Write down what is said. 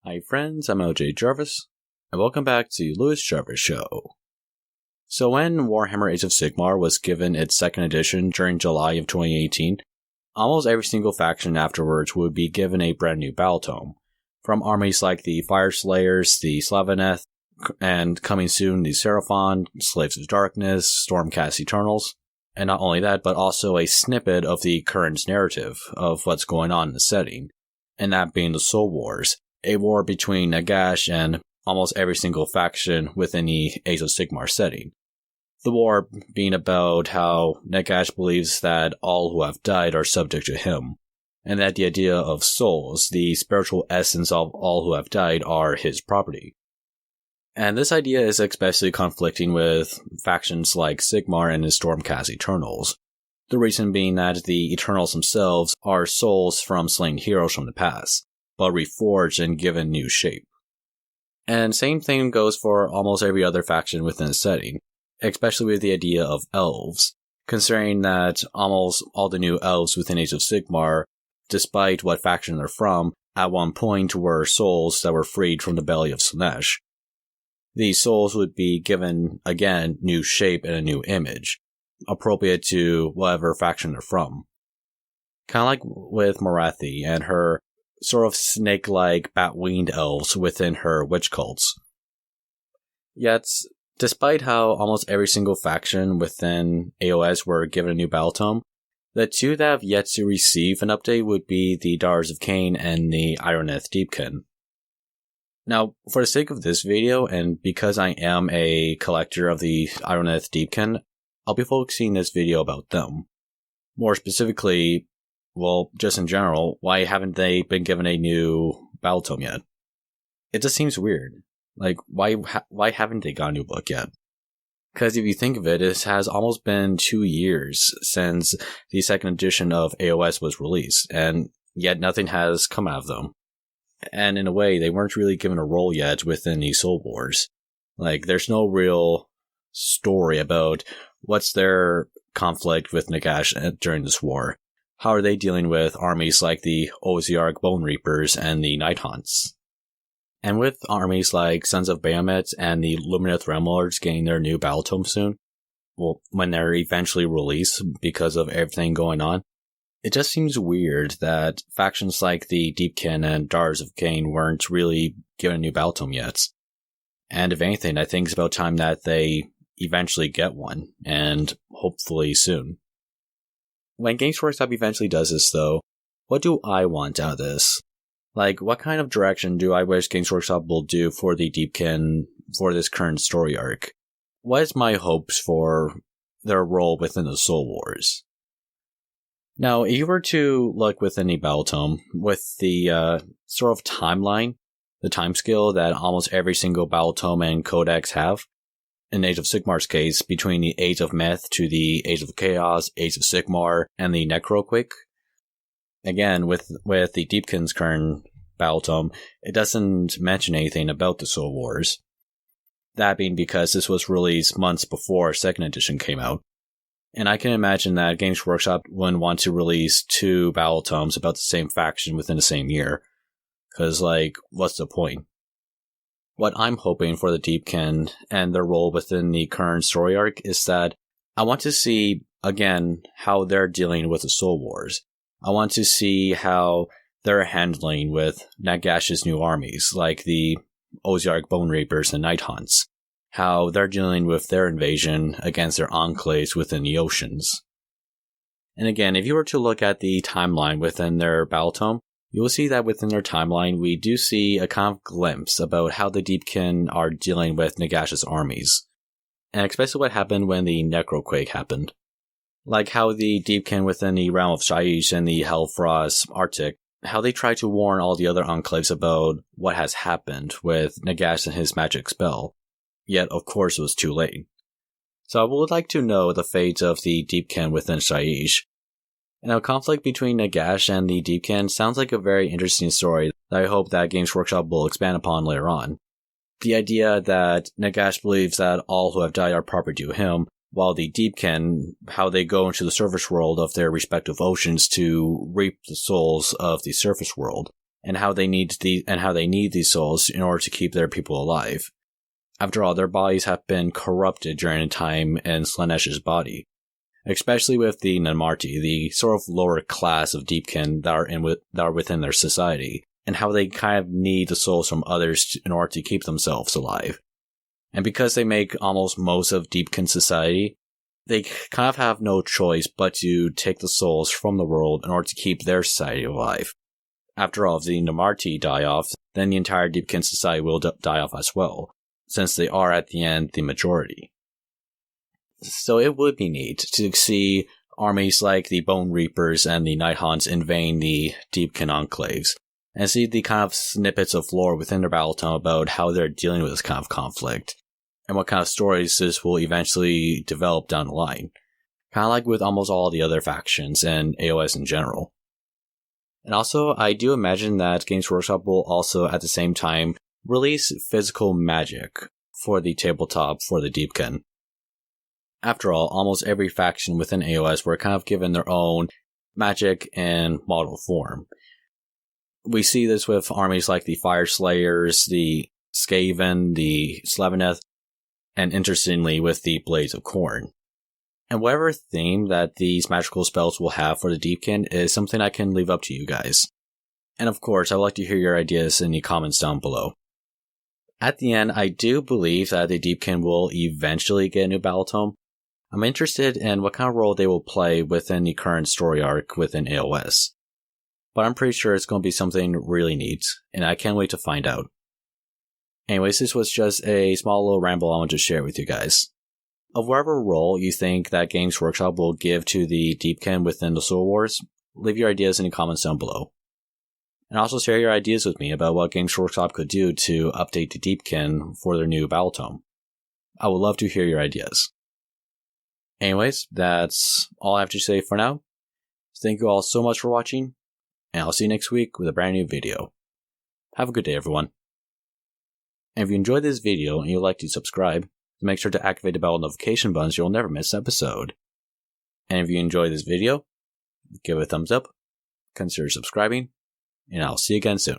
Hi friends, I'm LJ Jarvis, and welcome back to Lewis Jarvis Show. So when Warhammer Age of Sigmar was given its second edition during July of 2018, almost every single faction afterwards would be given a brand new Battletome, from armies like the Fyreslayers, the Slaveneth, and coming soon the Seraphon, Slaves of Darkness, Stormcast Eternals, and not only that, but also a snippet of the current narrative of what's going on in the setting, and that being the Soul Wars, a war between Nagash and almost every single faction within the Age of Sigmar setting. The war being about how Nagash believes that all who have died are subject to him, and that the idea of souls, the spiritual essence of all who have died, are his property. And this idea is especially conflicting with factions like Sigmar and his Stormcast Eternals. The reason being that the Eternals themselves are souls from slain heroes from the past, but reforged and given new shape. And same thing goes for almost every other faction within the setting, especially with the idea of elves, considering that almost all the new elves within Age of Sigmar, despite what faction they're from, at one point were souls that were freed from the belly of Slaanesh. These souls would be given, again, new shape and a new image, appropriate to whatever faction they're from. Kind of like with Morathi and her sort of snake-like bat-winged elves within her witch cults. Yet, despite how almost every single faction within AOS were given a new Battletome, the two that have yet to receive an update would be the Daughters of Cain and the Idoneth Deepkin. Now, for the sake of this video, and because I am a collector of the Idoneth Deepkin, I'll be focusing this video about them. More specifically, well, just in general, why haven't they been given a new Battletome yet? It just seems weird. Like, why haven't they got a new book yet? Because if you think of it, it has almost been 2 years since the second edition of AOS was released, and yet nothing has come out of them. And in a way, they weren't really given a role yet within the Soul Wars. Like, there's no real story about what's their conflict with Nagash during this war. How are they dealing with armies like the Oziark Bone Reapers and the Night Haunts? And with armies like Sons of Bahamut and the Lumineth Realmlords getting their new Battletome soon, well, when they're eventually released because of everything going on, it just seems weird that factions like the Deepkin and Daughters of Cain weren't really given a new Battletome yet. And if anything, I think it's about time that they eventually get one, and hopefully soon. When Games Workshop eventually does this, though, what do I want out of this? Like, what kind of direction do I wish Games Workshop will do for the Deepkin for this current story arc? What is my hopes for their role within the Soul Wars? Now, if you were to look within the Battletome, with the sort of timeline, the timescale that almost every single Battletome and Codex have, in Age of Sigmar's case, between the Age of Myth to the Age of Chaos, Age of Sigmar, and the Necroquake. Again, with the Deepkin's current Battletome, it doesn't mention anything about the Soul Wars. That being because this was released months before 2nd edition came out. And I can imagine that Games Workshop wouldn't want to release 2 Battletomes about the same faction within the same year. Because, like, what's the point? What I'm hoping for the Deepkin and their role within the current story arc is that I want to see, again, how they're dealing with the Soul Wars. I want to see how they're handling with Nagash's new armies, like the Oziark Bone Reapers and Night Haunts. How they're dealing with their invasion against their enclaves within the oceans. And again, if you were to look at the timeline within their Battletome, you will see that within their timeline, we do see a kind of glimpse about how the Deepkin are dealing with Nagash's armies, and especially what happened when the Necroquake happened. Like how the Deepkin within the realm of Shaiish and the Hellfrost Arctic, how they try to warn all the other enclaves about what has happened with Nagash and his magic spell, yet of course it was too late. So I would like to know the fate of the Deepkin within Shaiish. And a conflict between Nagash and the Deepkin sounds like a very interesting story that I hope that Games Workshop will expand upon later on. The idea that Nagash believes that all who have died are property to him, while the Deepkin, how they go into the surface world of their respective oceans to reap the souls of the surface world, and how they need these souls in order to keep their people alive. After all, their bodies have been corrupted during a time in Slaaneish's body, especially with the Namarti, the sort of lower class of Deepkin that are within their society, and how they kind of need the souls from others in order to keep themselves alive. And because they make almost most of Deepkin society, they kind of have no choice but to take the souls from the world in order to keep their society alive. After all, if the Namarti die off, then the entire Deepkin society will die off as well, since they are at the end the majority. So it would be neat to see armies like the Bone Reapers and the Night Haunts invade the Deepkin enclaves, and see the kind of snippets of lore within their Battletome about how they're dealing with this kind of conflict, and what kind of stories this will eventually develop down the line. Kind of like with almost all the other factions and AOS in general. And also, I do imagine that Games Workshop will also at the same time release physical magic for the tabletop for the Deepkin. After all, almost every faction within AOS were kind of given their own magic in model form. We see this with armies like the Fire Slayers, the Skaven, the Slaveneth, and interestingly with the Blades of Khorne. And whatever theme that these magical spells will have for the Deepkin is something I can leave up to you guys. And of course, I'd like to hear your ideas in the comments down below. At the end, I do believe that the Deepkin will eventually get a new Battletome. I'm interested in what kind of role they will play within the current story arc within AOS. But I'm pretty sure it's going to be something really neat, and I can't wait to find out. Anyways, this was just a small little ramble I wanted to share with you guys. Of whatever role you think that Games Workshop will give to the Deepkin within the Soul Wars, leave your ideas in the comments down below. And also share your ideas with me about what Games Workshop could do to update the Deepkin for their new Battletome. I would love to hear your ideas. Anyways, that's all I have to say for now. Thank you all so much for watching, and I'll see you next week with a brand new video. Have a good day, everyone. And if you enjoyed this video and you'd like to subscribe, make sure to activate the bell notification button so you'll never miss an episode. And if you enjoyed this video, give it a thumbs up, consider subscribing, and I'll see you again soon.